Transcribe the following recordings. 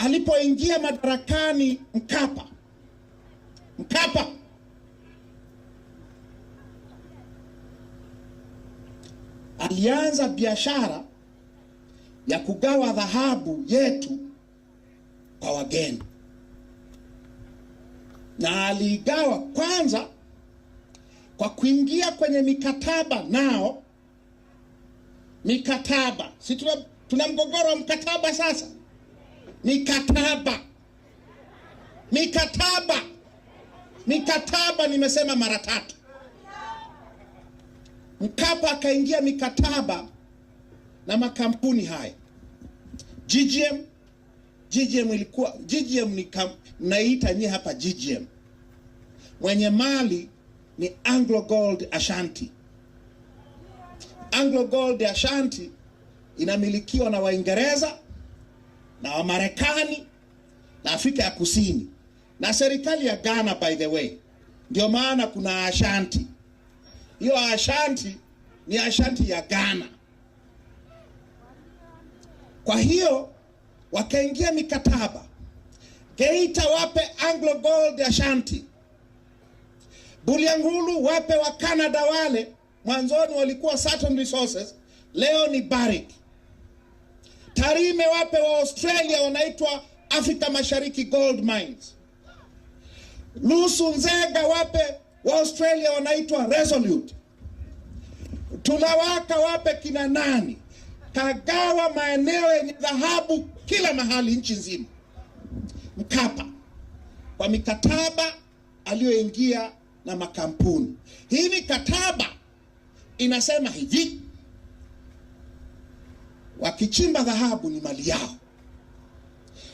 alipoingia madarakani Mkapa alianza biashara ya kugawa dhahabu yetu kwa wageni, na aligawa kwanza kwa kuingia kwenye mikataba nao. Mikataba, si tuna mgogoro wa mkataba sasa? Mikataba nimesema mara 3. Mkapa akaingia mikataba na makampuni haya. GGM ilikuwa GGM naita nye hapa GGM. Mwenye mali ni Anglo Gold Ashanti. Anglo Gold Ashanti inamilikiwa na Waingereza na Wamarekani na Afrika ya Kusini na serikali ya Ghana, by the way. Ndio maana kuna Ashanti. Hiyo Ashanti ni Ashanti ya Ghana. Kwa hiyo wakaingia mikataba. GEITA wape Anglo Gold Ashanti. Bulyanhulu wape wa Canada wale. Mwanzoni walikuwa Saturn Resources, leo ni Barrick. Tarime wape wa Australia wanaitwa Afrika Mashariki Gold Mines. LISSU Nzega wape wa Australia wanaitwa Resolute. Tulawaka wape kina nani. Kagawa maeneo yenye dhahabu kila mahali nchi nzima. Mkapa kwa mikataba aliyoingia na makampuni. Hii mikataba inasema hivi: wakichimba dhahabu ni mali yao,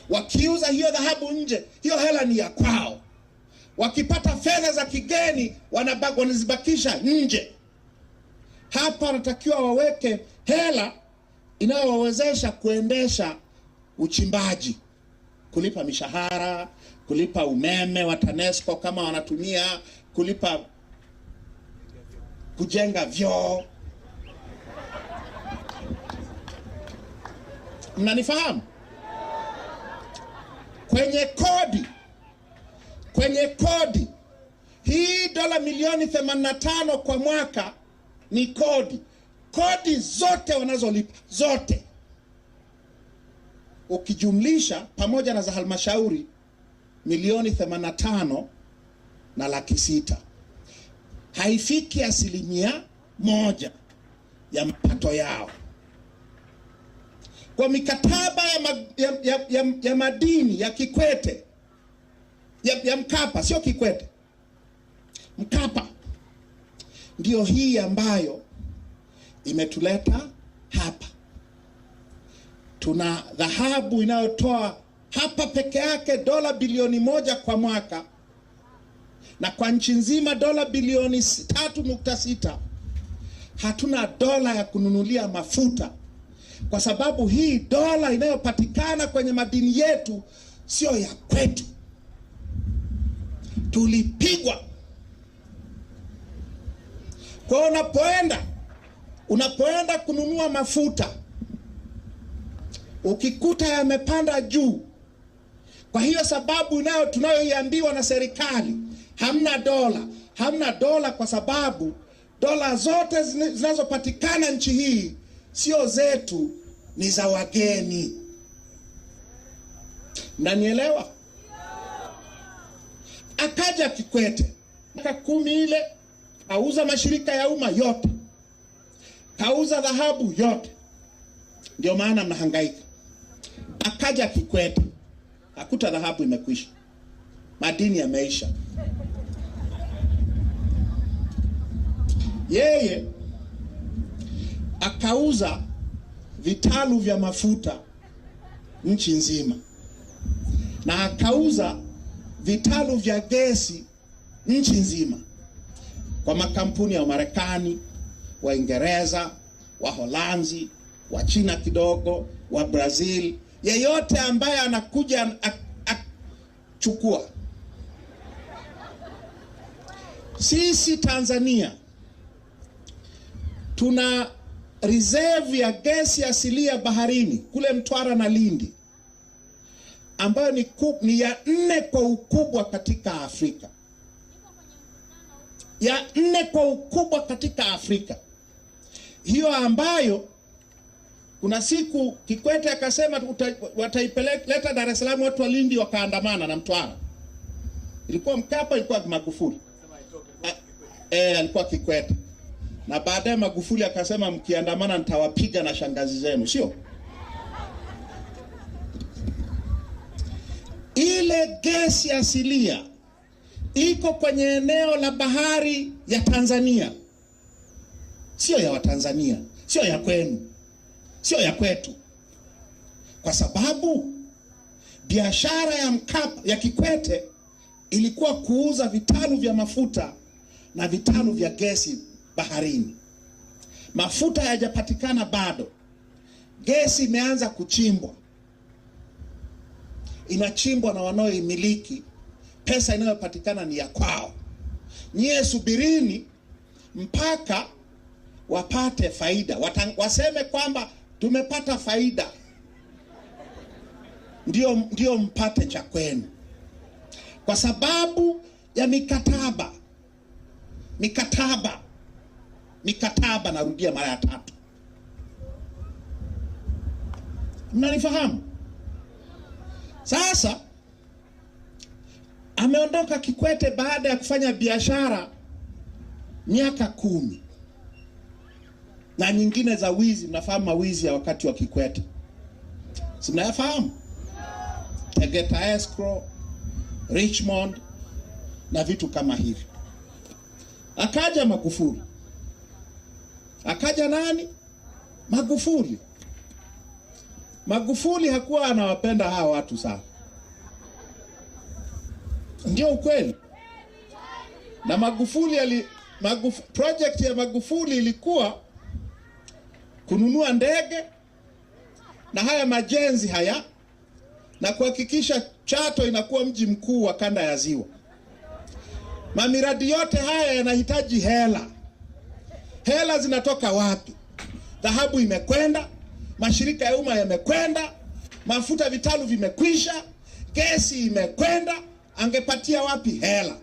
wakiuza hiyo dhahabu nje, hiyo hela ni ya kwao. Wakipata fedha za kigeni wanazibakisha nje. Hapa wanatakiwa waweke hela inayowawezesha kuendesha uchimbaji, kulipa mishahara, kulipa umeme wa TANESCO kama wanatumia, kujenga vyoo. Mnanifahamu? Kwenye kodi hii dola milioni 85 kwa mwaka ni kodi zote wanazolipa zote, ukijumlisha pamoja na za halmashauri milioni 85 na laki 6, haifiki 1% ya mapato yao. Kwa mikataba ya madini ya Kikwete ya Mkapa, sio Kikwete, Mkapa ndio hii ambayo imetuleta hapa. Tuna dhahabu inayotoa hapa peke yake dola bilioni 1 kwa mwaka, na kwa nchi nzima dola bilioni 3.6. Hatuna dola ya kununulia mafuta, kwa sababu hii dola inayopatikana kwenye madini yetu sio ya kwetu. Tulipigwa. Kwa unapoenda kununua mafuta, ukikuta yamepanda juu, kwa hiyo sababu tunayoiambiwa na serikali, hamna dola kwa sababu dola zote zinazopatikana nchi hii sio zetu, ni za wageni. Mnanielewa? Akaja Kikwete miaka 10 ile, kauza mashirika ya umma yote, kauza dhahabu yote. Ndio maana mnahangaika. Akaja Kikwete, akuta dhahabu imekwisha, madini yameisha. Yeye akauza vitalu vya mafuta nchi nzima, na akauza vitalu vya gesi nchi nzima kwa makampuni ya Marekani, Waingereza, Waholanzi, wa China kidogo, wa Brazil. Yeyote ambaye anakuja chukua. Sisi Tanzania tuna reserve ya gesi asilia baharini kule Mtwara na Lindi ambayo ni ya 4 kwa ukubwa katika Afrika. Ya 4 kwa ukubwa katika Afrika. Hiyo ambayo kuna siku Kikwete akasema wataipeleka Dar es Salaam, watu wa Lindi wakaandamana na Mtwara. Ilikuwa Mkapa, ilikuwa Magufuli. Alikuwa Kikwete. Na baadaye Magufuli akasema mkiandamana nitawapiga na shangazi zenu, sio? Ile gesi asilia iko kwenye eneo la bahari ya Tanzania. Sio ya Watanzania, sio ya kwenu, sio ya kwetu. Kwa sababu biashara ya Mkapa, ya Kikwete ilikuwa kuuza vitalu vya mafuta na vitalu vya gesi baharini. Mafuta hayajapatikana bado. Gesi imeanza kuchimbwa. Inachimbwa na wanaoimiliki. Pesa inayopatikana ni ya kwao. Nyie subirini mpaka wapate faida. Waseme kwamba tumepata faida. Ndio mpate cha kwenu. Kwa sababu ya mikataba. Mikataba, narudia mara ya 3. Mnanifahamu? Sasa ameondoka Kikwete baada ya kufanya biashara miaka 10 na nyingine za wizi. Mnafahamu mawizi ya wakati wa Kikwete? Si mnayafahamu? Tegeta Escrow, Richmond na vitu kama hivi. Akaja Magufuli. Akaja nani? Magufuli. Magufuli hakuwa anawapenda hawa watu sana. Ndio ukweli. Na Magufuli project ya Magufuli ilikuwa kununua ndege na haya majenzi haya na kuhakikisha Chato inakuwa mji mkuu wa kanda ya Ziwa. Mamiradi yote haya yanahitaji hela. Hela zinatoka wapi? Dhahabu imekwenda, mashirika ya umma yamekwenda, mafuta vitalu vimekwisha, gesi imekwenda, angepatia wapi hela?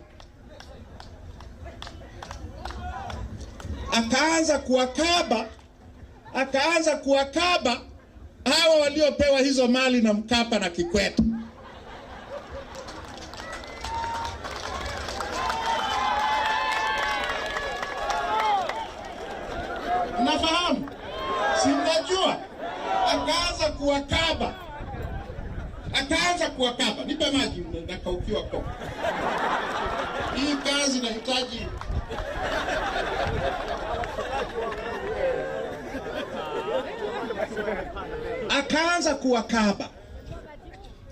Akaanza kuwakaba hawa waliopewa hizo mali na Mkapa na Kikwete. Unafahamu? Si mnajua? Akaanza kuwakaba. Nipe maji, nakaukiwa kwa. Hii kazi inahitaji. Akaanza kuwakaba.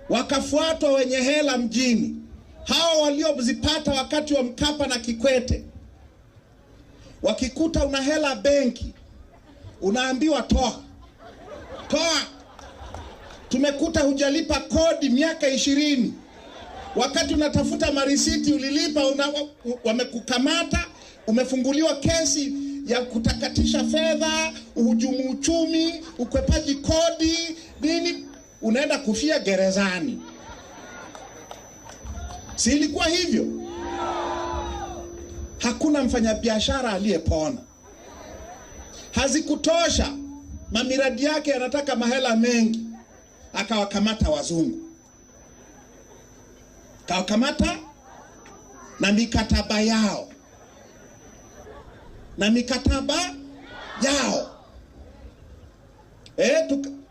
Wakafuatwa wenye hela mjini. Hao waliozipata wakati wa Mkapa na Kikwete. Wakikuta una hela benki, unaambiwa toa. Tumekuta hujalipa kodi miaka 20. Wakati unatafuta marisiti ulilipa, wamekukamata, umefunguliwa kesi ya kutakatisha fedha, uhujumu uchumi, ukwepaji kodi, nini, unaenda kufia gerezani. Si ilikuwa hivyo? Hakuna mfanyabiashara aliyepona. Hazikutosha. Mamiradi yake yanataka mahela mengi. Akawakamata wazungu. Akawakamata na mikataba yao.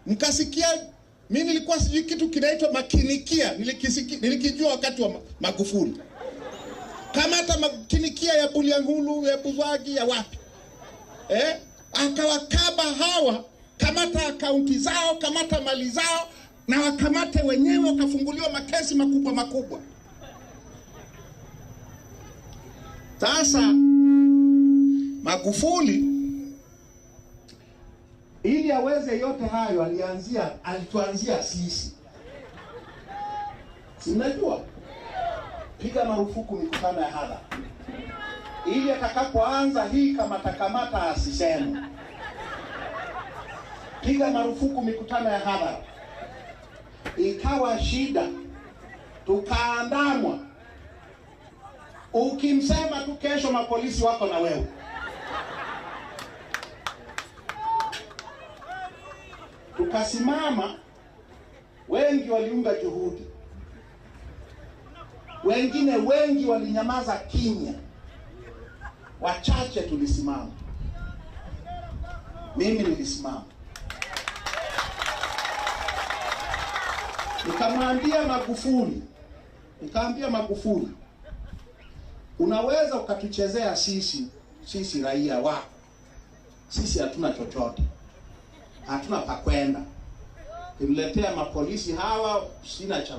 Mkasikia, mimi nilikuwa sijui kitu kinaitwa makinikia, nilikijua wakati wa Magufuli. Kamata makinikia ya Bulyanhulu, ya Buzwagi, ya wapi. Akawakaba hawa, kamata akaunti zao, kamata mali zao, na wakamate wenyewe, wakafunguliwa makesi makubwa. Sasa Magufuli ili aweze yote hayo alituanzia sisi. Si mnajua? Piga marufuku mikutano ya hadhara. Ili atakapoanza hii kamata asiseme. Piga marufuku mikutano ya hadhara. ikawa shida, tukaandamwa. Ukimsema tu kesho mapolisi wako na wewe. Tukasimama, wengi waliunga juhudi, wengi walinyamaza kimya, wachache tulisimama. Mimi nilisimama. Nikamwambia Magufuli, unaweza ukatuchezea sisi raia wako. Sisi hatuna chochote, hatuna pa kwenda. Kimletea mapolisi hawa,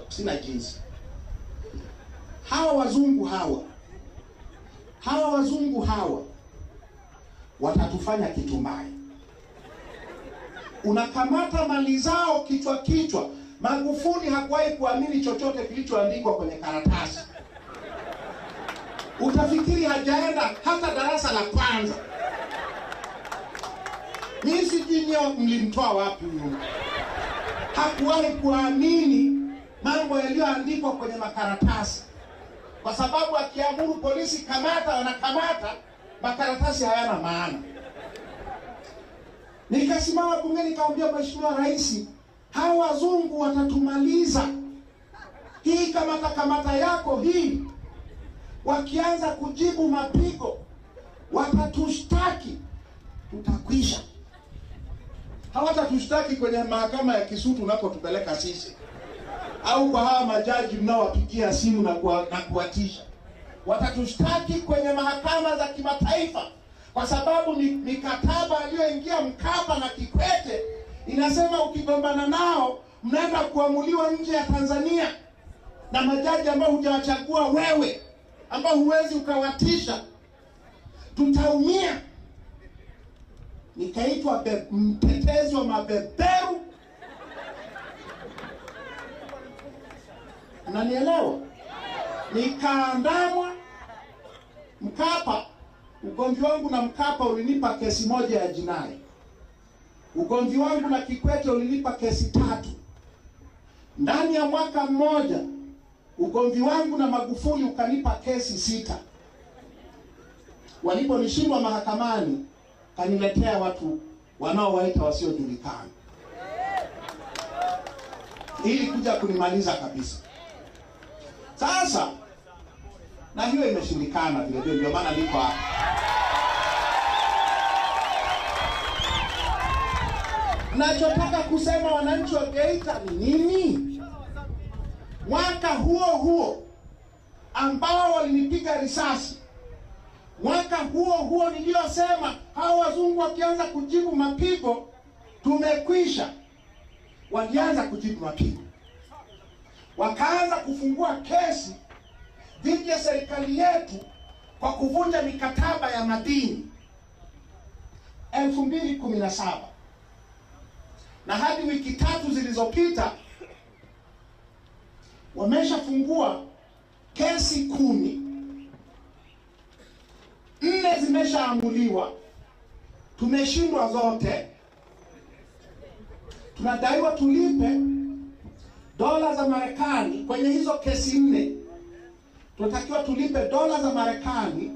sina jinsi. Hawa wazungu hawa watatufanya kitu mbaya. Unakamata mali zao kichwa. Magufuli hakuwahi kuamini chochote kilichoandikwa kwenye karatasi. Utafikiri hajaenda hata darasa la kwanza. Mimi sijui mlimtoa wapi huyo. Hakuwahi kuamini mambo yaliyoandikwa kwenye makaratasi, kwa sababu akiamuru polisi kamata, wanakamata, makaratasi hayana maana. Nikasimama bungeni nikamwambia Mheshimiwa Rais, hawa wazungu watatumaliza. Hii kamata yako hii, wakianza kujibu mapigo watatushtaki, tutakwisha. Hawatatushtaki kwenye mahakama ya Kisutu unapotupeleka sisi, au kwa hawa majaji mnaowapigia simu na kuwatisha. Watatushtaki kwenye mahakama za kimataifa, kwa sababu mikataba aliyoingia Mkapa na Kikwete inasema ukigombana nao mnaenda kuamuliwa nje ya Tanzania na majaji ambao hujawachagua wewe, ambao huwezi ukawatisha. Tutaumia. Nikaitwa mtetezi wa mabeberu. Unanielewa? Nikaandamwa Mkapa. Ugomvi wangu na Mkapa ulinipa kesi moja ya jinai. Ugomvi wangu na Kikwete ulinipa kesi 3. Ndani ya mwaka mmoja ugomvi wangu na Magufuli ukanipa kesi 6. Waliponishindwa mahakamani, kaniletea watu wanaowaita wasiojulikana, ili kuja kunimaliza kabisa. Sasa na hiyo imeshindikana vile, ndio maana niko hapa. Nachotaka kusema wananchi wa Geita ni nini? Mwaka huo ambao walinipiga risasi, mwaka huo niliosema hao wazungu wakianza kujibu mapigo tumekwisha, walianza kujibu mapigo. Wakaanza kufungua kesi dhidi ya serikali yetu kwa kuvunja mikataba ya madini 2017. Na hadi wiki 3 zilizopita wameshafungua kesi 10. 4 zimeshaamuliwa, tumeshindwa zote. Tunadaiwa tulipe dola za Marekani kwenye hizo kesi 4. Tunatakiwa tulipe dola za Marekani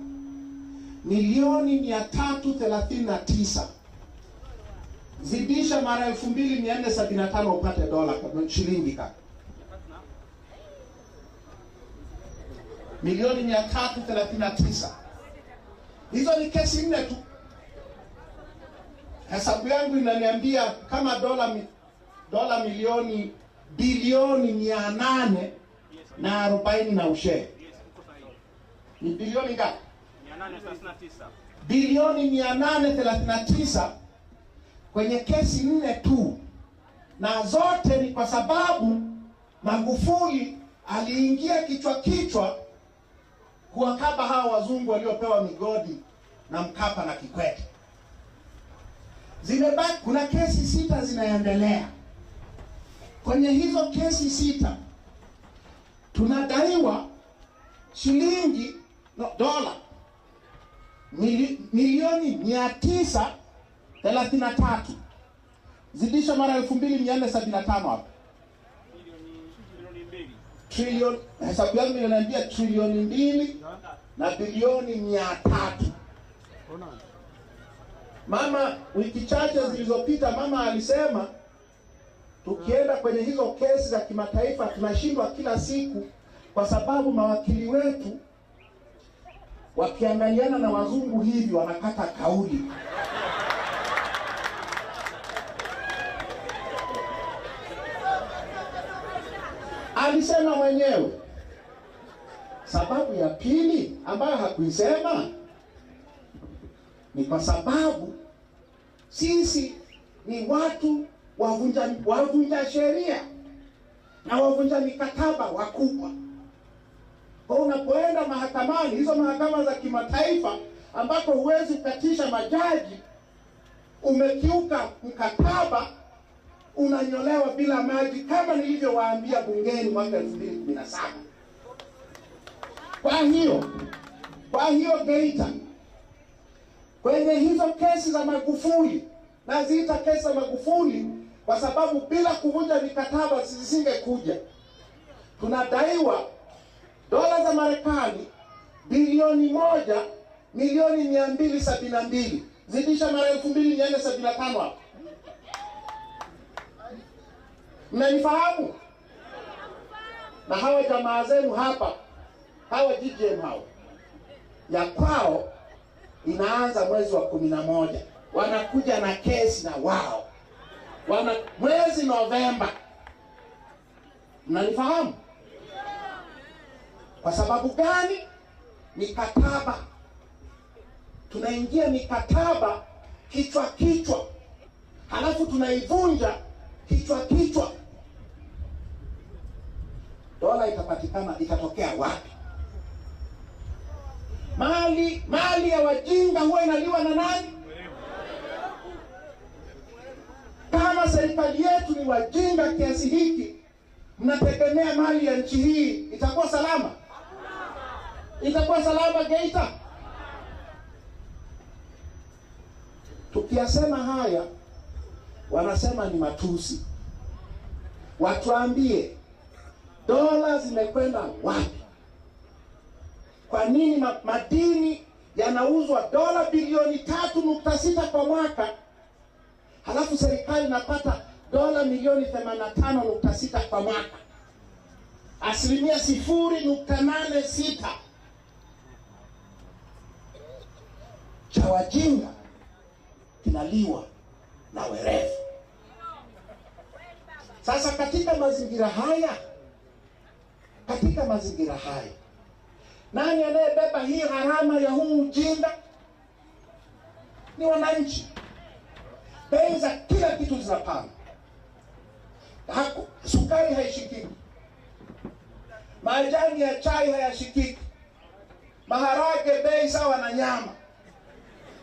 milioni 339. Zidisha mara 2475 upate dola kama shilingi kaka. Milioni 339. Hizo ni kesi 4 tu. Hesabu yangu inaniambia kama dola milioni bilioni 840 na ushe. Ni bilioni ngapi? 839. Bilioni 839 kwenye kesi 4 tu. Na zote ni kwa sababu Magufuli aliingia kichwa kuwakaba hawa wazungu waliopewa migodi na Mkapa na Kikwete. Zimebaki, kuna kesi 6 zinaendelea. Kwenye hizo kesi 6 tunadaiwa dola milioni 933. Zidisha mara 2475 hapo. trilioni, hesabu yangu inaniambia trilioni 2 na bilioni 300. Mama, wiki chache zilizopita mama alisema tukienda kwenye hizo kesi za kimataifa tunashindwa kila siku, kwa sababu mawakili wetu wakiangaliana na wazungu hivi wanakata kauli. Alisema mwenyewe. Sababu ya pili ambayo hakuisema ni kwa sababu sisi ni watu wavunja sheria na wavunja mikataba wakubwa. Kwa unapoenda mahakamani, hizo mahakama za kimataifa ambako huwezi kukatisha majaji, umekiuka mkataba, unanyolewa bila maji, kama nilivyowaambia bungeni mwaka 2017. Kwa hiyo GEITA kwenye hizo kesi za Magufuli, naziita kesi za Magufuli kwa sababu bila kuvunja mikataba zisingekuja. Tunadaiwa dola za Marekani bilioni 1,272,000, zidisha mara 2,475 hapo. Mnanifahamu? Na hawa jamaa zenu hapa, hawa GGM hao, ya kwao inaanza mwezi wa 11. Wanakuja na kesi na wao mwezi Novemba. Mnanifahamu? Kwa sababu gani? Mikataba. Tunaingia mikataba kichwa, halafu tunaivunja kichwa. Dola itapatikana, itatokea wapi? Mali ya wajinga huwa inaliwa na nani? Kama serikali yetu ni wajinga kiasi hiki, mnategemea mali ya nchi hii itakuwa salama? Itakuwa salama GEITA? Tukiyasema haya wanasema ni matusi. Watuambie dola zimekwenda wapi? Kwa nini madini yanauzwa dola bilioni 3.6 kwa mwaka, halafu serikali inapata dola milioni 85.6 kwa mwaka, 0.86 cha wajinga kinaliwa na werevu. Sasa katika mazingira haya, nani anayebeba hii gharama ya huu ujinga? Ni wananchi. Bei za kila kitu zinapanda. Sukari haishikiki, majani ya chai hayashikiki, maharage bei sawa na nyama,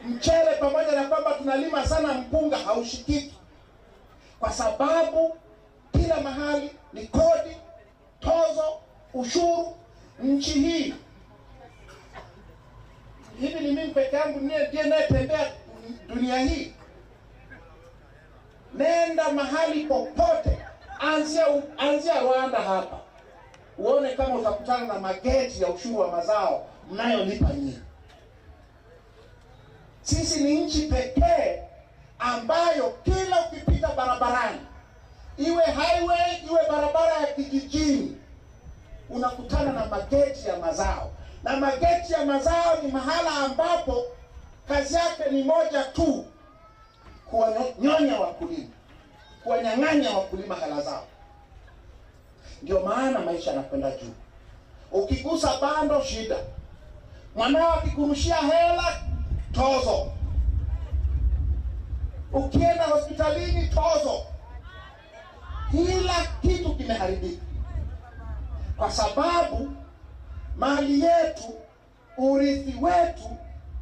mchele pamoja na kwamba tunalima sana mpunga haushikiki, kwa sababu kila mahali ni kodi, tozo, ushuru. Nchi hii hivi ni mimi peke yangu ndiye ninayetembea dunia hii? Nenda mahali popote, anzia Rwanda hapa, uone kama utakutana na mageti ya ushuru wa mazao mnayolipa nyinyi. Sisi ni nchi pekee ambayo kila ukipita barabarani, iwe highway iwe barabara ya kijijini, unakutana na mageti ya mazao. Na mageti ya mazao ni mahala ambapo kazi yake ni moja tu, kuwanyonya wakulima, kuwanyang'anya wakulima hela zao. Ndio maana maisha yanakwenda juu. Ukigusa bando shida, mwanao akikurushia hela tozo, ukienda hospitalini tozo. Kila kitu kimeharibika kwa sababu mali yetu, urithi wetu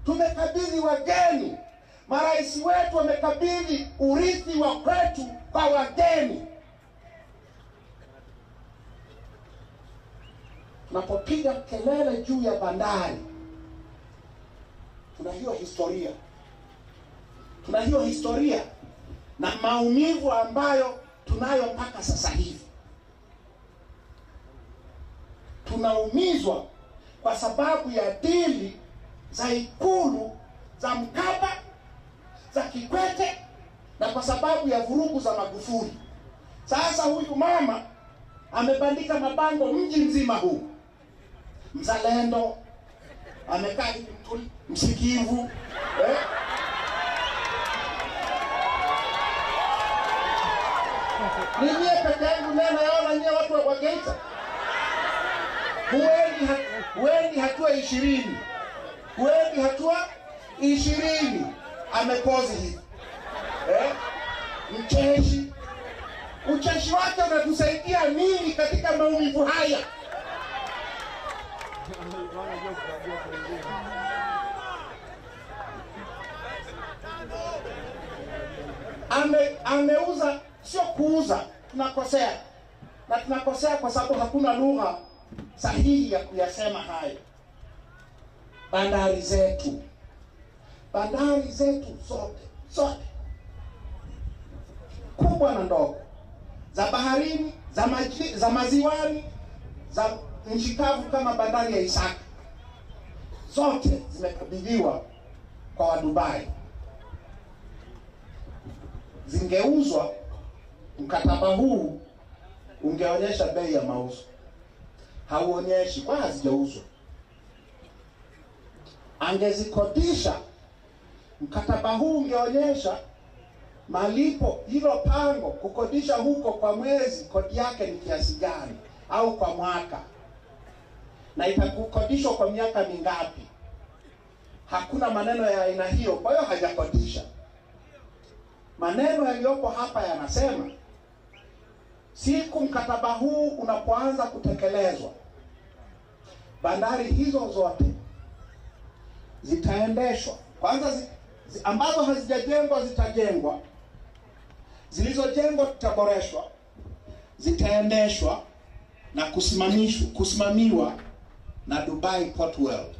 tumekabidhi wageni. Marais wetu wamekabidhi urithi wa kwetu kwa wageni. Tunapopiga kelele juu ya bandari, tuna hiyo historia na maumivu ambayo tunayo mpaka sasa hivi. tunaumizwa kwa sababu ya dili za Ikulu za Mkapa, za Kikwete, na kwa sababu ya vurugu za Magufuli. Sasa huyu mama amebandika mabango mji mzima huu, mzalendo, amekaa msikivu, Ni nyie peke yangu nena yaona nyie watu wa GEITA. Huendi hatua 20. Huendi hatua 20. Amepozi hivi. Mcheshi. Ucheshi wake unatusaidia nini katika maumivu haya? Ameuza, sio kuuza, tunakosea. Na tunakosea kwa sababu hakuna lugha sahihi ya kuyasema hayo. Bandari zetu zote kubwa na ndogo, za baharini, za maziwani, za nchi kavu kama bandari ya Isaka, zote zimekabidhiwa kwa Wadubai. Zingeuzwa, mkataba huu ungeonyesha bei ya mauzo. Hauonyeshi, kwa hazijauzwa. Angezikodisha, mkataba huu ungeonyesha malipo, hilo pango kukodisha huko kwa mwezi, kodi yake ni kiasi gani, au kwa mwaka, na itakukodishwa kwa miaka mingapi. Hakuna maneno ya aina hiyo, kwa hiyo hajakodisha. Maneno yaliyopo hapa yanasema siku mkataba huu unapoanza kutekelezwa, bandari hizo zote zitaendeshwa. Kwanza ambazo hazijajengwa zitajengwa, zilizojengwa zitaboreshwa, zitaendeshwa na kusimamiwa na Dubai Port World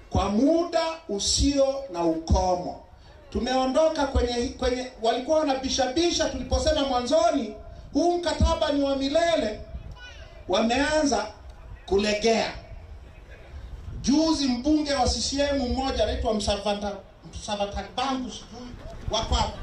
kwa muda usio na ukomo. Tumeondoka kwenye walikuwa wanabishabisha tuliposema mwanzoni huu mkataba ni wa milele. Wameanza kulegea. Juzi mbunge wa CCM mmoja anaitwa Msavatabangu sijui wako hapa,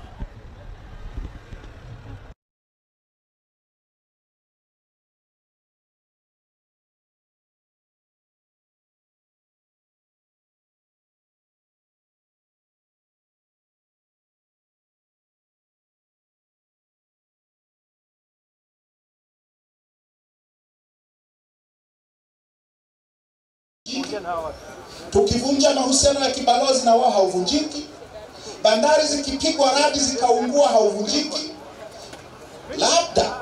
tukivunja mahusiano ya kibalozi na wao hauvunjiki. Bandari zikipigwa radi zikaungua hauvunjiki. Labda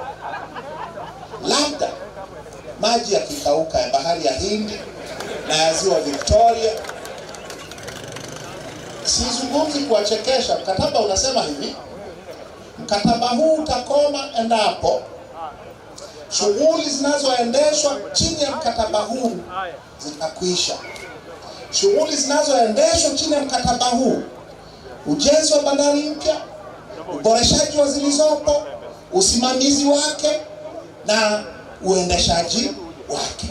maji yakikauka ya bahari ya Hindi na ya ziwa Victoria. Sizungumzi kuwachekesha. Mkataba unasema hivi: mkataba huu utakoma endapo shughuli zinazoendeshwa chini ya mkataba huu zitakwisha. Shughuli zinazoendeshwa chini ya mkataba huu: ujenzi wa bandari mpya, uboreshaji wa zilizopo, usimamizi wake na uendeshaji wake.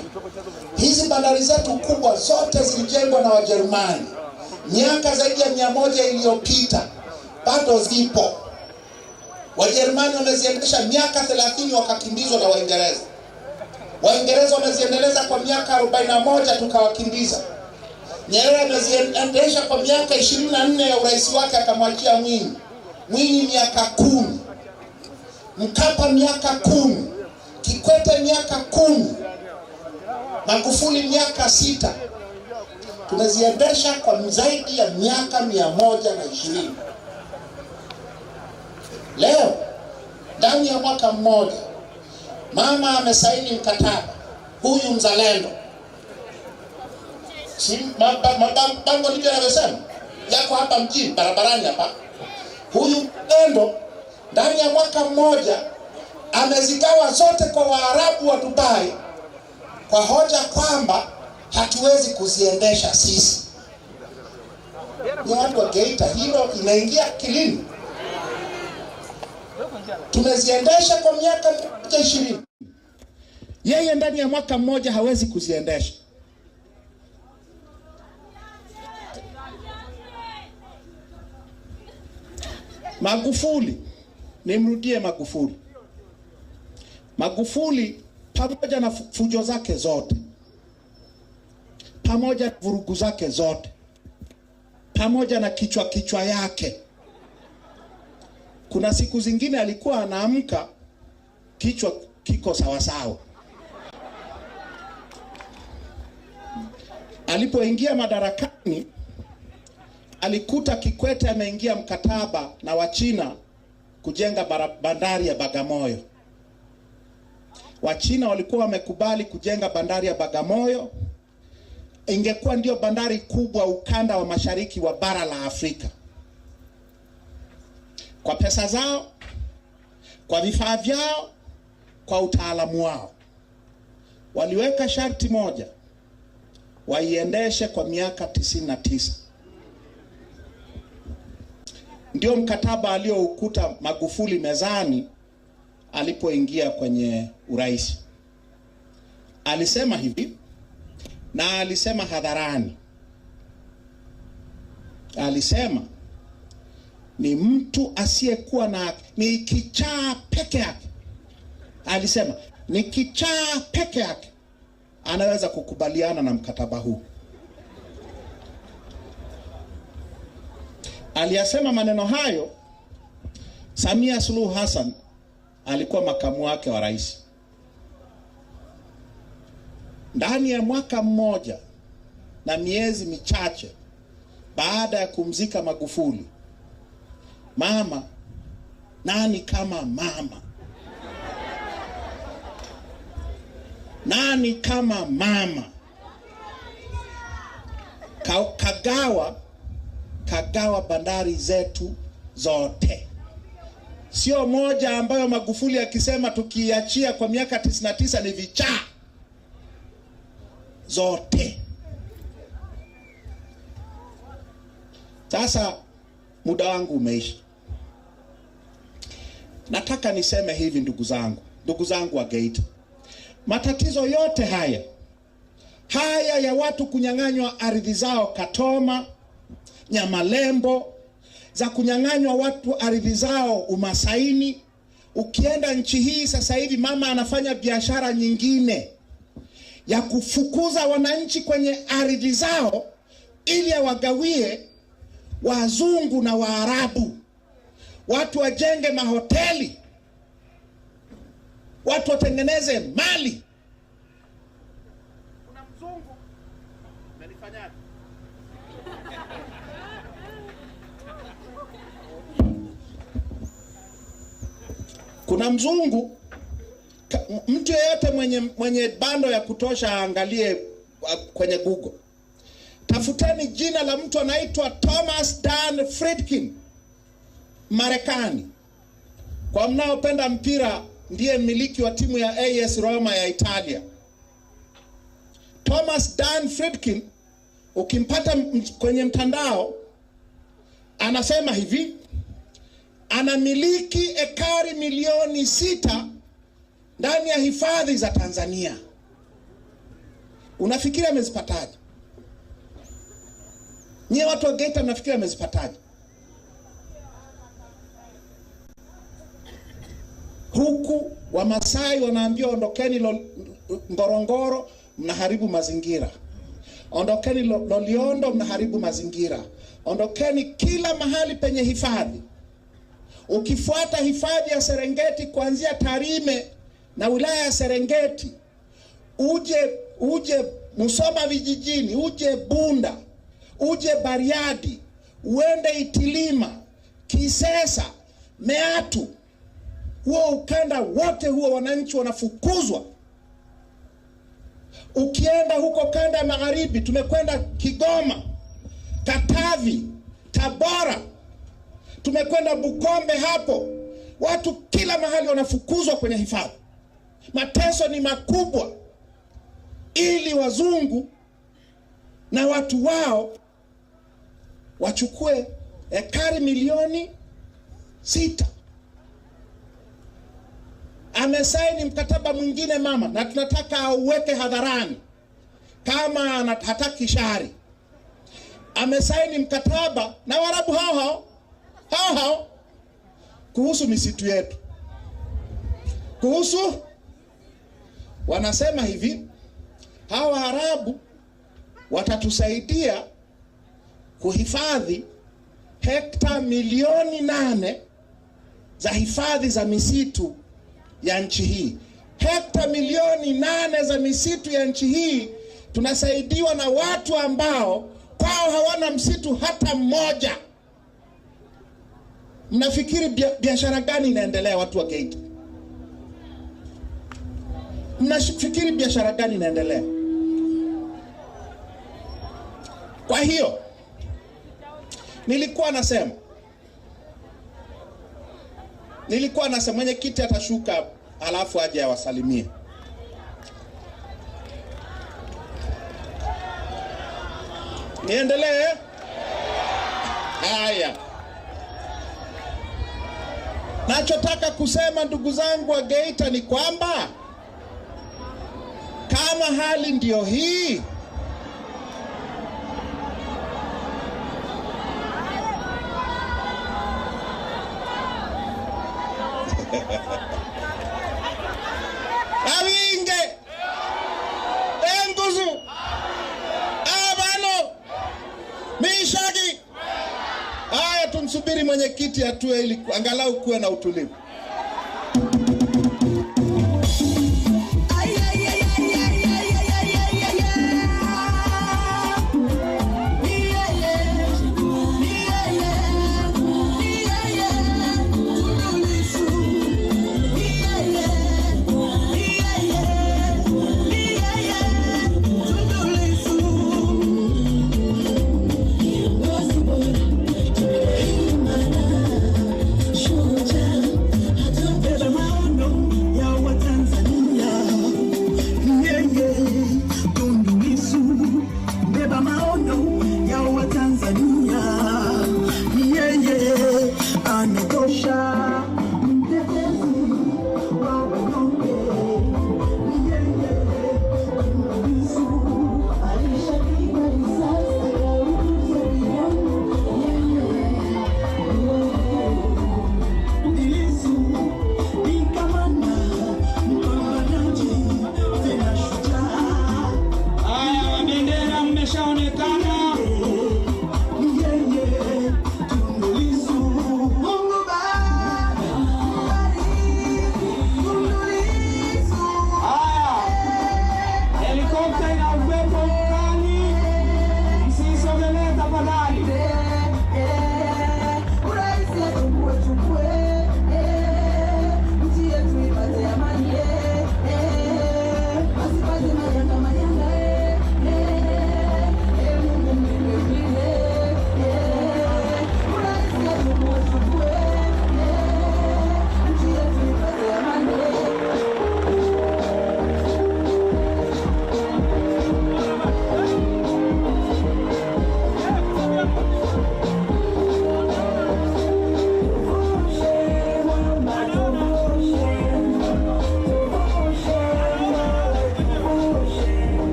Hizi bandari zetu kubwa zote zilijengwa na Wajerumani miaka zaidi ya 100 iliyopita, bado zipo. Wajerumani wameziendesha miaka 30 wakakimbizwa na Waingereza. Waingereza wameziendeleza kwa miaka 41 tukawakimbiza. Nyerere ameziendesha kwa miaka 24 ya urais wake akamwachia Mwinyi miaka 10. Mkapa miaka 10. Kikwete miaka 10. Magufuli miaka 6. Tumeziendesha kwa zaidi ya miaka 120. Leo ndani ya mwaka mmoja mama amesaini mkataba, huyu mzalendo. Mabango ndivyo yanasema, yako hapa mjini barabarani hapa. Huyu mzalendo ndani ya mwaka mmoja amezigawa zote kwa Waarabu wa Dubai kwa hoja kwamba hatuwezi kuziendesha sisi. Ni watu wa GEITA, hilo inaingia kilini. Tumeziendesha kwa miaka 20. yeye ndani ya mwaka mmoja hawezi kuziendesha. Magufuli, nimrudie Magufuli. Magufuli pamoja na fujo zake zote, pamoja na vurugu zake zote, pamoja na kichwa yake, kuna siku zingine alikuwa anaamka kichwa kiko sawasawa. Alipoingia madarakani, alikuta Kikwete ameingia mkataba na Wachina kujenga bandari ya Bagamoyo. Wachina walikuwa wamekubali kujenga bandari ya Bagamoyo. Ingekuwa ndio bandari kubwa ukanda wa mashariki wa bara la Afrika. Kwa pesa zao, kwa vifaa vyao, kwa utaalamu wao. Waliweka sharti moja, waiendeshe kwa miaka 99. Ndio mkataba alioukuta Magufuli mezani alipoingia kwenye urais. Alisema hivi, na alisema hadharani. Alisema ni mtu asiyekuwa na, ni kichaa peke yake. Alisema ni kichaa peke yake anaweza kukubaliana na mkataba huu. Aliyasema maneno hayo Samia Suluhu Hassan, alikuwa makamu wake wa rais. Ndani ya mwaka mmoja na miezi michache baada ya kumzika Magufuli, mama, nani kama mama? Nani kama mama? Kagawa bandari zetu zote. Sio moja ambayo Magufuli akisema tukiachia kwa miaka 99 ni vichaa. Zote. Sasa muda wangu umeisha. Nataka niseme hivi ndugu zangu wa GEITA. Matatizo yote haya ya watu kunyang'anywa ardhi zao Katoma, Nyamalembo, za kunyang'anywa watu ardhi zao Umasaini. Ukienda nchi hii sasa hivi mama anafanya biashara nyingine ya kufukuza wananchi kwenye ardhi zao ili awagawie wazungu na Waarabu. Watu wajenge mahoteli, watu watengeneze mali. Kuna mzungu amenifanyaje? Kuna mzungu, mtu yeyote mwenye bando ya kutosha angalie kwenye Google. Tafuteni jina la mtu anaitwa Thomas Dan Friedkin, Marekani. Kwa mnaopenda mpira, ndiye mmiliki wa timu ya AS Roma ya Italia. Thomas Dan Friedkin, ukimpata kwenye mtandao, anasema hivi, anamiliki ekari milioni 6 ndani ya hifadhi za Tanzania. Unafikiri amezipataje? Nyie watu wa GEITA mnafikiri amezipataje? Huku Wamasai wanaambiwa ondokeni Ngorongoro, mnaharibu mazingira. Ondokeni Loliondo, mnaharibu mazingira. Ondokeni kila mahali penye hifadhi. Ukifuata hifadhi ya Serengeti kuanzia Tarime na wilaya ya Serengeti, uje Musoma vijijini, uje Bunda, uje Bariadi, uende Itilima, Kisesa, Meatu, huo ukanda wote huo wananchi wanafukuzwa. Ukienda huko kanda ya magharibi, tumekwenda Kigoma, Katavi, Tabora, tumekwenda Bukombe hapo, watu kila mahali wanafukuzwa kwenye hifadhi. Mateso ni makubwa ili wazungu na watu wao wachukue ekari milioni 6. amesaini mkataba mwingine mama, na tunataka auweke hadharani kama hataki shari. Amesaini mkataba na Waarabu hao kuhusu misitu yetu. Wanasema hivi, hawa Waarabu watatusaidia kuhifadhi hekta milioni 8 za hifadhi za misitu ya nchi hii. Hekta milioni 8 za misitu ya nchi hii tunasaidiwa na watu ambao kwao hawana msitu hata mmoja. Mnafikiri biashara gani inaendelea, watu wa Geita? Mnafikiri biashara gani inaendelea? Kwa hiyo nilikuwa nasema mwenyekiti atashuka alafu aje awasalimie. Niendelee? Haya. Nachotaka kusema ndugu zangu wa Geita ni kwamba kama hali ndio hii, awinge enguzu abano mishagi. Haya, tumsubiri mwenyekiti atue ili angalau kuwe na utulivu.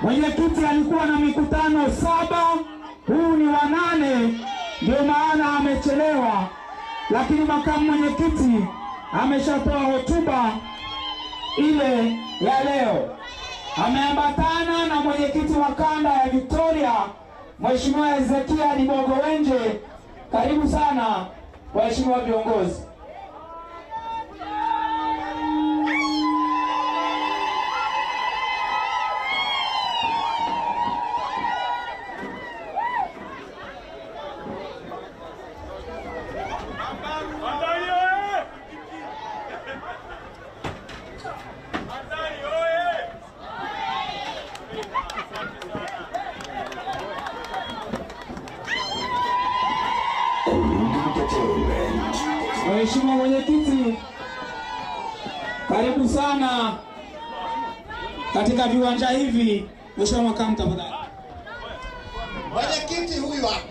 Mwenyekiti alikuwa na mikutano 7, huu ni wa 8, ndio maana amechelewa. Lakini makamu mwenyekiti ameshatoa hotuba ile ya leo. Ameambatana na mwenyekiti wa kanda ya Victoria, Mheshimiwa Ezekia Dibogo Wenje. Karibu sana waheshimiwa viongozi. Mheshimiwa mwenyekiti, karibu sana katika viwanja hivi. Mheshimiwa makamu tafadhali. Mwenyekiti huyu hapa.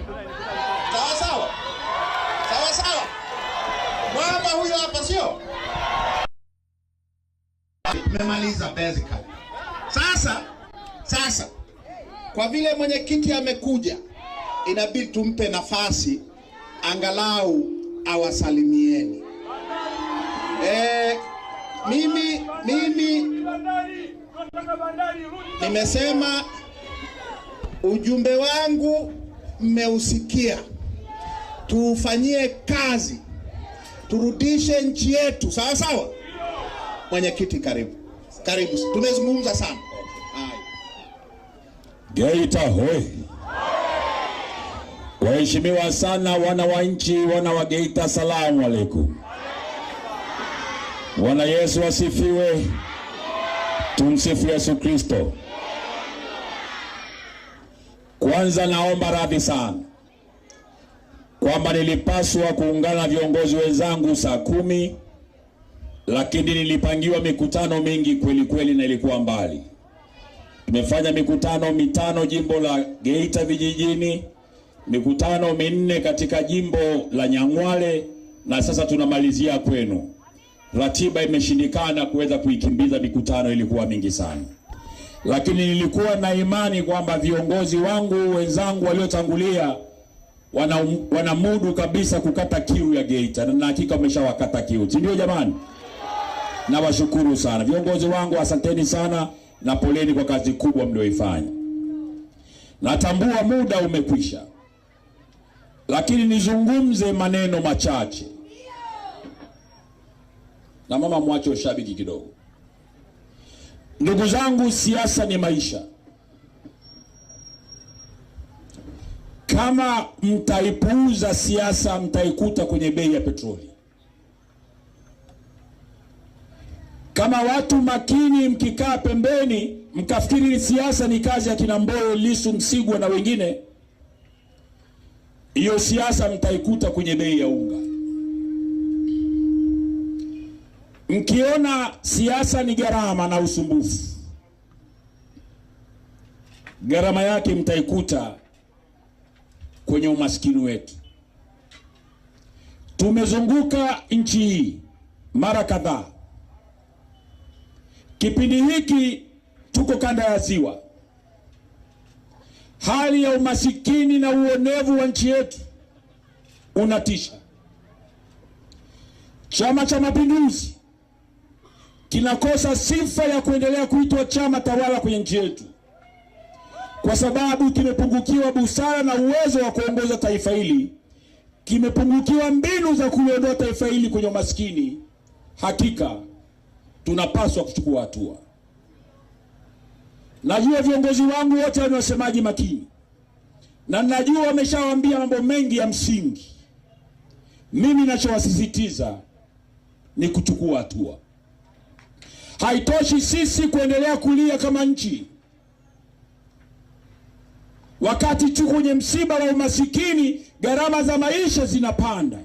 Sawa sawa. Sawa sawa. Mwamba huyu hapa sio? Tumemaliza basically. Sasa kwa vile mwenyekiti amekuja, inabidi tumpe nafasi angalau awasalimieni. Mimi nimesema ujumbe wangu mmeusikia. Tufanyie kazi, turudishe nchi yetu. Sawa sawa. Mwenyekiti karibu. Tumezungumza sana. GEITA hoi. Waheshimiwa sana wana wa nchi, wana wa GEITA, salamu alaikum. Bwana Yesu asifiwe. Tumsifu Yesu Kristo. Kwanza naomba radhi sana kwamba nilipaswa kuungana na viongozi wenzangu saa 10, lakini nilipangiwa mikutano mingi kweli na ilikuwa mbali. Tumefanya mikutano 5 jimbo la GEITA vijijini, mikutano 4 katika jimbo la Nyang'hwale, na sasa tunamalizia kwenu. Ratiba imeshindikana kuweza kuikimbiza, mikutano ilikuwa mingi sana. Lakini nilikuwa na imani kwamba viongozi wangu wenzangu waliotangulia wanamudu kabisa kukata kiu ya GEITA, na hakika wameshawakata kiu. Ndio jamani? Nawashukuru sana viongozi wangu, asanteni sana na poleni kwa kazi kubwa mlioifanya. Natambua muda umekwisha, lakini nizungumze maneno machache. Na mama mwache ushabiki kidogo. Ndugu zangu, siasa ni maisha. Kama mtaipuuza siasa, mtaikuta kwenye bei ya petroli. Kama watu makini mkikaa pembeni mkafikiri siasa ni kazi ya kina MBOWE, LISSU, Msigwa na wengine, hiyo siasa mtaikuta kwenye bei ya unga. Mkiona siasa ni gharama na usumbufu, gharama yake mtaikuta kwenye umaskini wetu. Tumezunguka nchi hii mara kadhaa. Kipindi hiki tuko kanda ya Ziwa. Hali ya umasikini na uonevu wa nchi yetu unatisha. Chama cha Mapinduzi kinakosa sifa ya kuendelea kuitwa chama tawala kwenye nchi yetu, kwa sababu kimepungukiwa busara na uwezo wa kuongoza taifa hili, kimepungukiwa mbinu za kuondoa taifa hili kwenye umaskini. Hakika tunapaswa kuchukua hatua. Najua viongozi wangu wote ni wasemaji makini, na najua wameshawaambia mambo mengi ya msingi. Mimi ninachowasisitiza ni kuchukua hatua. Haitoshi sisi kuendelea kulia kama nchi wakati tuko kwenye msiba wa umasikini, gharama za maisha zinapanda.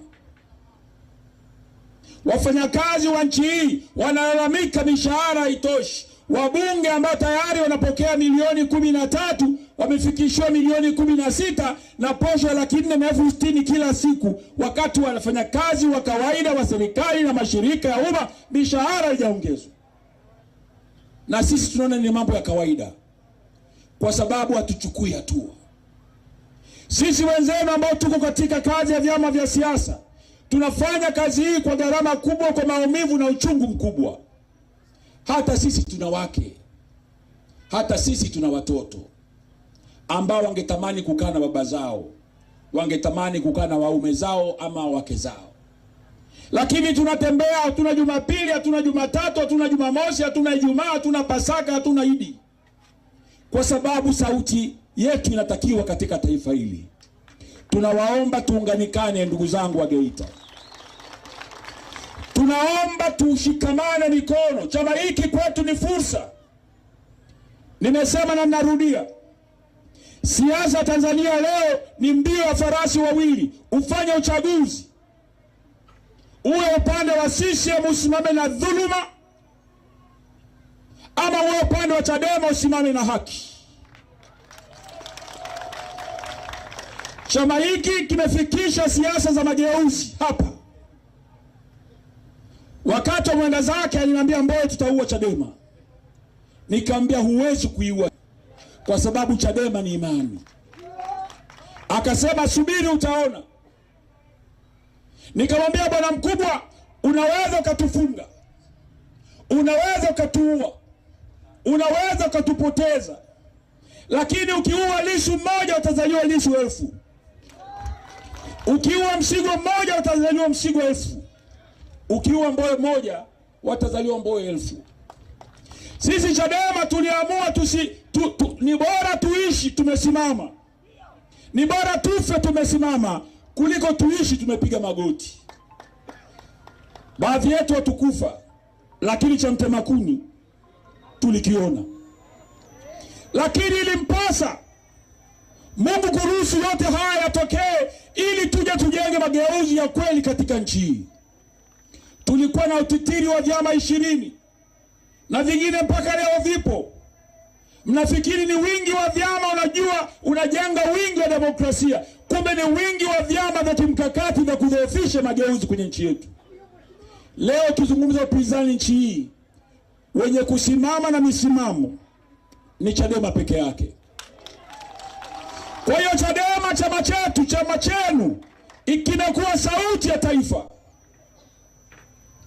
Wafanyakazi wa nchi hii wanalalamika mishahara haitoshi. Wabunge ambao tayari wanapokea milioni 13 wamefikishwa milioni 16 na posho ya 4,460 kila siku, wakati wanafanya kazi wa kawaida wa serikali na mashirika ya umma mishahara haijaongezwa. Na sisi tunaona ni mambo ya kawaida. kwa sababu hatuchukui hatua. Sisi wenzenu ambao tuko katika kazi ya vyama vya siasa, tunafanya kazi hii kwa gharama kubwa, kwa maumivu na uchungu mkubwa. Hata sisi tuna wake, hata sisi tuna watoto ambao wangetamani kukaa na baba zao, wangetamani kukaa na waume zao ama wake zao. Lakini tunatembea, hatuna Jumapili, hatuna Jumatatu, hatuna Jumamosi, hatuna Ijumaa, hatuna Pasaka, hatuna Idi. Kwa sababu sauti yetu inatakiwa katika taifa hili. Tunawaomba tuunganikane, ndugu zangu wa Geita. Tunaomba tushikamane mikono. Chama hiki kwetu ni fursa. Nimesema na narudia. Siasa Tanzania leo ni mbio ya farasi wawili. Ufanye uchaguzi, uwe upande wa CCM usimame na dhuluma, ama uwe upande wa Chadema usimame na haki. Chama hiki kimefikisha siasa za mageuzi hapa. Wakati wa mwenda zake aliniambia, Mbowe, tutaua Chadema. Nikamwambia huwezi kuiua kwa sababu Chadema ni imani. Akasema subiri utaona. Nikamwambia bwana mkubwa, unaweza ukatufunga, unaweza ukatuua, unaweza ukatupoteza, lakini ukiua Lissu mmoja utazaliwa Lissu 1000. Ukiua Msigwa mmoja utazaliwa Msigwa 1000. Ukiua Mbowe mmoja watazaliwa Mbowe 1000. Sisi Chadema tuliamua ni bora tuishi tumesimama, ni bora tufe tumesimama kuliko tuishi tumepiga magoti. Baadhi yetu watukufa, lakini cha mtema kuni tulikiona. Lakini ilimpasa Mungu kuruhusu yote haya yatokee ili tuje tujenge mageuzi ya kweli katika nchi hii. Tulikuwa na utitiri wa vyama 20 na vingine mpaka leo vipo. Mnafikiri ni wingi wa vyama unajua unajenga wingi wa demokrasia. Kumbe ni wingi wa vyama vya kimkakati vya kudhoofisha mageuzi kwenye nchi yetu. Leo tuzungumza upinzani nchi hii, wenye kusimama na misimamo ni Chadema peke yake. Kwa hiyo Chadema, chama chetu, chama chenu, ikinakuwa sauti ya taifa.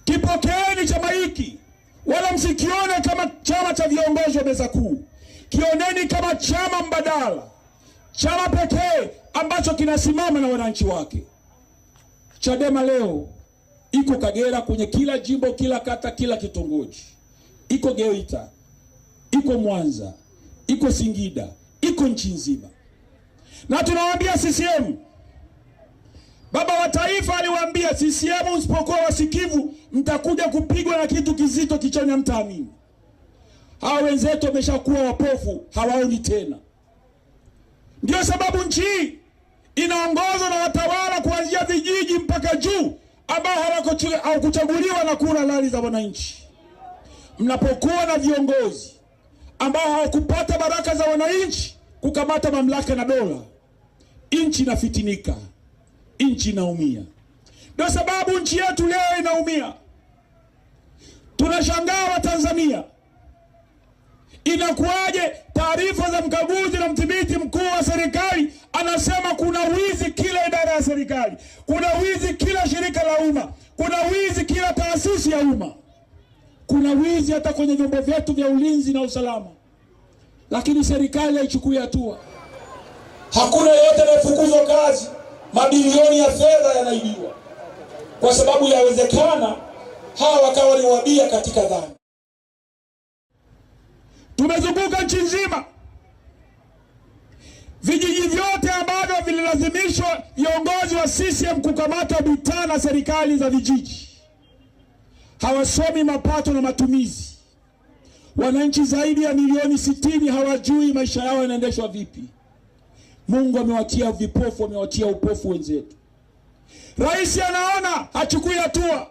Kipokeeni chama hiki, wala msikione kama chama cha viongozi wa meza kuu. Kioneni kama chama mbadala, chama pekee ambacho kinasimama na wananchi wake. Chadema leo iko Kagera, kwenye kila jimbo, kila kata, kila kitongoji. Iko Geita, iko Mwanza, iko Singida, iko nchi nzima. Na tunawaambia CCM, baba wa taifa aliwaambia CCM, usipokuwa wasikivu mtakuja kupigwa na kitu kizito kichwani, mtaamini. Hawa wenzetu wameshakuwa wapofu, hawaoni tena. Ndio sababu nchi hii inaongozwa na watawala kuanzia vijiji mpaka juu ambao hawakuchaguliwa na kura halali za wananchi. Mnapokuwa na viongozi ambao hawakupata baraka za wananchi kukamata mamlaka na dola, nchi inafitinika, nchi inaumia. Ndio sababu nchi yetu leo inaumia. Tunashangaa wa Tanzania, inakuwaje taarifa za mkaguzi na mdhibiti mkuu wa serikali anasema kuna wizi kila idara ya serikali, kuna wizi kila shirika la umma, kuna wizi kila taasisi ya umma, kuna wizi hata kwenye vyombo vyetu vya ulinzi na usalama, lakini serikali haichukui hatua. Hakuna yeyote anayefukuzwa kazi, mabilioni ya fedha yanaibiwa, kwa sababu yawezekana hawa wakawa ni wabia katika dhana. Tumezunguka nchi nzima, vijiji vyote ambavyo vililazimishwa viongozi wa CCM kukamata mitaa na serikali za vijiji. Hawasomi mapato na matumizi. Wananchi zaidi ya milioni 60 hawajui maisha yao yanaendeshwa vipi. Mungu amewatia vipofu, amewatia upofu wenzetu. Rais anaona, hachukui hatua.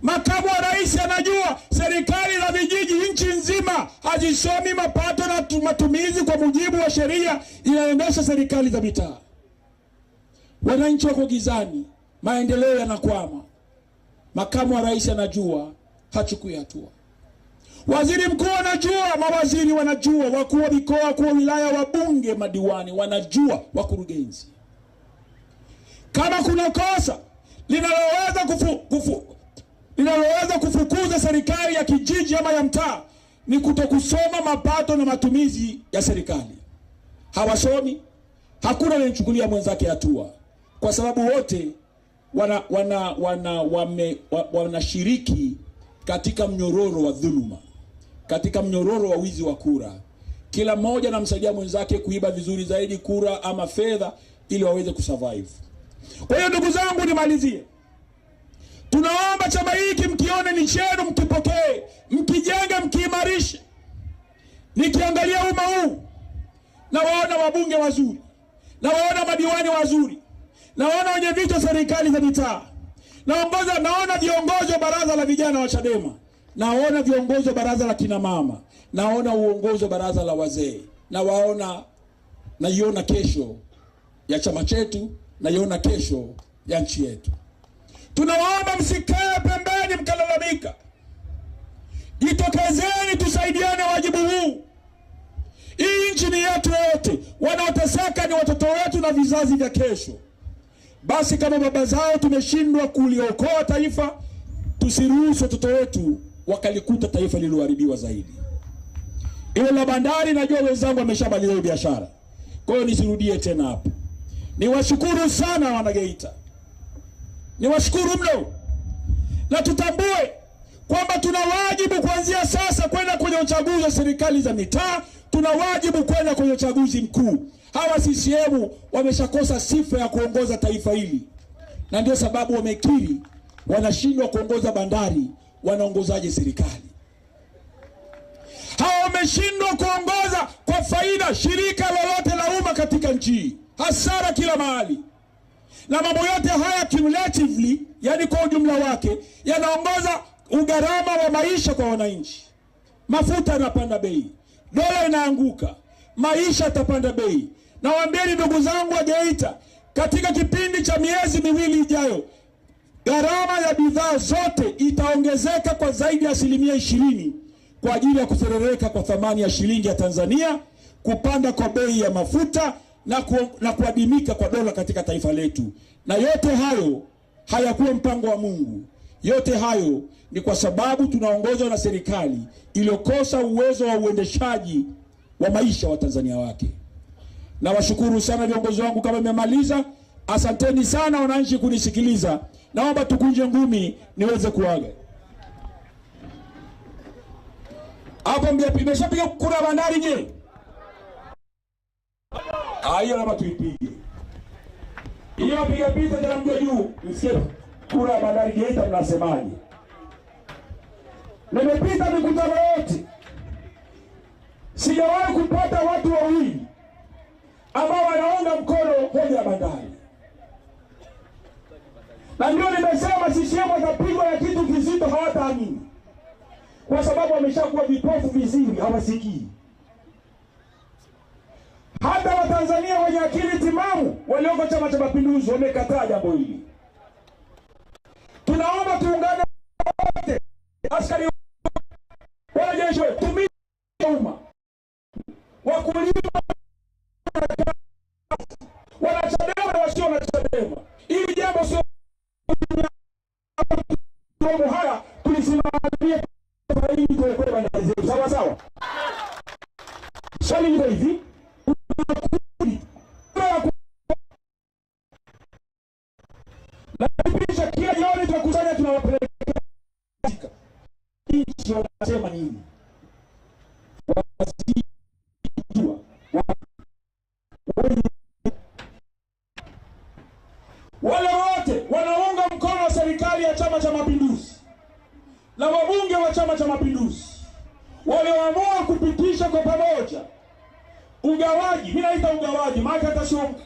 Makamu wa rais anajua serikali za vijiji nchi nzima hazisomi mapato na matumizi kwa mujibu wa sheria inayoendesha serikali za mitaa. Wananchi wako gizani, maendeleo yanakwama. Makamu wa rais anajua, hachukui hatua. Waziri mkuu anajua, mawaziri wanajua, wakuu wa mikoa, wakuu wa wilaya, wabunge, madiwani wanajua, wakurugenzi. Kama kuna kosa linaloweza kufukuza serikali ya kijiji ama ya mtaa, ni kutokusoma mapato na matumizi ya serikali. Hawasomi, hakuna anayemchukulia mwenzake hatua, kwa sababu wote wanashiriki katika mnyororo wa dhuluma, katika mnyororo wa wizi wa kura. Kila mmoja anamsaidia mwenzake kuiba vizuri zaidi kura ama fedha ili waweze kusurvive. Kwa hiyo ndugu zangu, nimalizie, tunaomba chama hiki mkione ni chenu, mkipokee, mkijenge, mkiimarishe. Nikiangalia umma huu, na waona wabunge wazuri, na waona madiwani wazuri, na waona wenye viti wa serikali za mitaa, naona viongozi wa baraza la vijana wa Chadema, naona viongozi wa baraza la kina mama, naona uongozi wa baraza la wazee, naiona kesho ya chama chetu, naiona kesho ya nchi yetu. Tunawaomba msikae pembeni mkalalamika. Jitokezeni, tusaidiane wajibu huu. Hii nchi ni yetu wote, wanaoteseka ni watoto wetu na vizazi vya kesho. Basi kama baba zao tumeshindwa kuliokoa taifa, tusiruhusu watoto wetu wakalikuta taifa lililoharibiwa zaidi. Ile la bandari, najua wenzangu wameshabadili biashara, kwa hiyo nisirudie tena hapo. Niwashukuru sana wana Geita, niwashukuru mno, na tutambue kwamba tuna wajibu kuanzia sasa kwenda kwenye uchaguzi wa serikali za mitaa, tuna wajibu kwenda kwenye uchaguzi mkuu. Hawa CCM wameshakosa sifa ya kuongoza taifa hili, na ndio sababu wamekiri wanashindwa kuongoza bandari. Wanaongozaje serikali? Hawa wameshindwa kuongoza kwa faida shirika lolote la umma katika nchi, hasara kila mahali. Na mambo yote haya cumulatively, yani kwa ujumla wake, yanaongoza ugharama wa maisha kwa wananchi. Mafuta yanapanda bei, dola inaanguka, maisha yatapanda bei. Na waambieni ndugu zangu wa Geita, katika kipindi cha miezi miwili ijayo, gharama ya bidhaa zote itaongezeka kwa zaidi ya 20% kwa ajili ya kuserereka kwa thamani ya shilingi ya Tanzania, kupanda kwa bei ya mafuta na kuadimika kwa dola katika taifa letu. Na yote hayo hayakuwa mpango wa Mungu. Yote hayo ni kwa sababu tunaongozwa na serikali iliyokosa uwezo wa uendeshaji wa maisha wa Tanzania wake. Na washukuru sana viongozi wangu, kama nimemaliza. Asanteni sana wananchi kunisikiliza. Naomba tukunje ngumi niweze kuaga. Hapo mmeshapiga kura bandari je? Hiyo namba tuipige. Hiyo piga pita tena mje juu. Msikie kura bandari Geita mnasemaje? Nimepita mikutano yote, sijawahi kupata watu wawili ambao wanaunga mkono hoja ya bandari. Na ndio nimesema CCM watapigwa na kitu kizito, hawataamini, kwa sababu wameshakuwa vipofu viziwi, hawasikii. Hata Watanzania wenye akili timamu walioko Chama cha Mapinduzi wamekataa jambo hili. Tunaomba tuungane wote, askari, wanajeshi, tumishi umma, wakulima, wanachadema na wasio na Chadema. Hili jambo sio haya, tulisimamia faidi kwa bandari zetu, sawa sawa. Swali ni hivi, na kisha kila jioni tunakusanya, tunawapeleka nchi. Wanasema nini? Wale wote wanaunga mkono serikali ya Chama cha Mapinduzi na wabunge wa Chama cha Mapinduzi walioamua kupitisha kwa pamoja ugawaji, mimi naita ugawaji, maana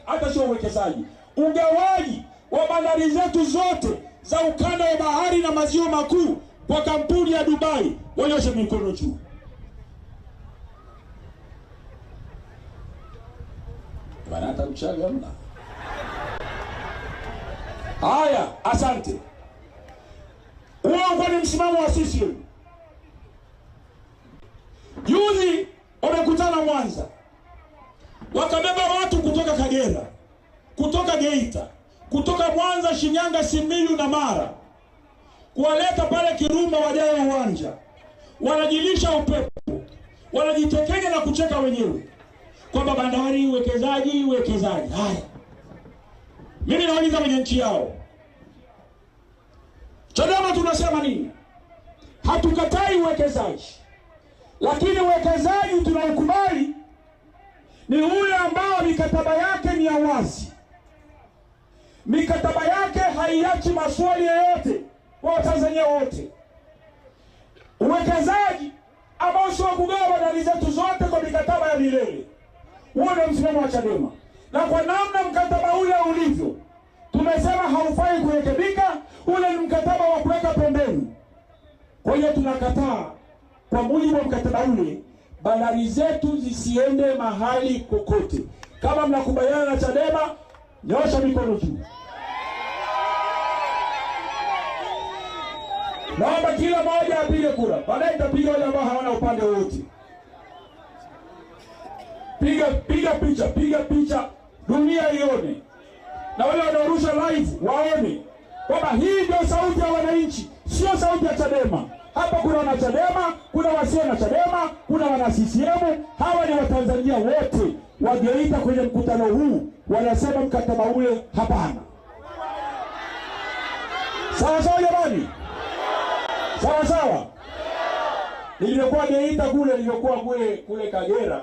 hata sio uwekezaji, ugawaji wa bandari zetu zote za ukanda wa bahari na maziwa makuu kwa kampuni ya Dubai. Wanyoshe mikono juu. Wanata mchaga mna. Haya, asante. Huo ni msimamo wa CCM. Mwanza, wakabeba watu kutoka Kagera, kutoka Geita, kutoka Mwanza, Shinyanga, Simiyu na Mara, kuwaleta pale Kiruma wajae uwanja, wanajilisha upepo, wanajitekenya na kucheka wenyewe kwamba bandari, uwekezaji. Haya, mimi nauliza kwenye nchi yao, Chadema tunasema nini? Hatukatai uwekezaji, lakini uwekezaji tunaokubali ni ule ambao mikataba yake ni ya wazi. Mikataba yake haiachi maswali yoyote kwa Watanzania wote. Uwekezaji ambao sio kugawa bandari zetu zote kwa mikataba ya milele. Huo ndio msimamo wa Chadema. Na kwa namna mkataba ule ulivyo, tumesema haufai kurekebika. Ule ni mkataba wa kuweka pembeni. Kwa hiyo tunakataa kwa mujibu wa mkataba ule bandari zetu zisiende mahali kokote. Kama mnakubaliana na Chadema, nyosha mikono juu. Naomba kila mmoja apige kura. Baadaye nitapiga wale ambao hawana upande wote. Piga picha dunia ione. Na wale wanaorusha live waone kwamba hii ndio sauti ya wananchi, sio sauti ya Chadema. Hapa kuna wana Chadema, kuna wasio na Chadema, kuna wana CCM. Hawa ni Watanzania wote wa GEITA kwenye mkutano huu wanasema mkataba ule hapana. Sawa sawa jamani? Sawa sawa? Nilikuwa GEITA kule, nilikuwa kule Kagera.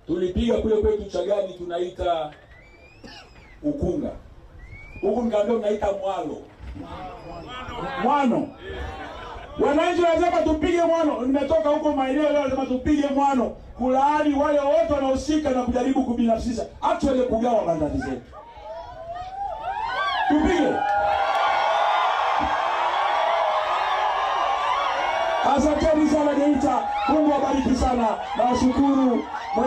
Tulipiga kule kwetu Chagani tunaita ukunga. Huku nikaambia mnaita mwano. Wananchi wanasema tupige mwano. Nimetoka huko maeneo leo wanasema tupige mwano. Kulaani wale wote wanaohusika na kujaribu kubinafsisha. Actually kugawa bandari zetu. Tupige. Asanteni sana GEITA. Mungu awabariki sana. Nawashukuru.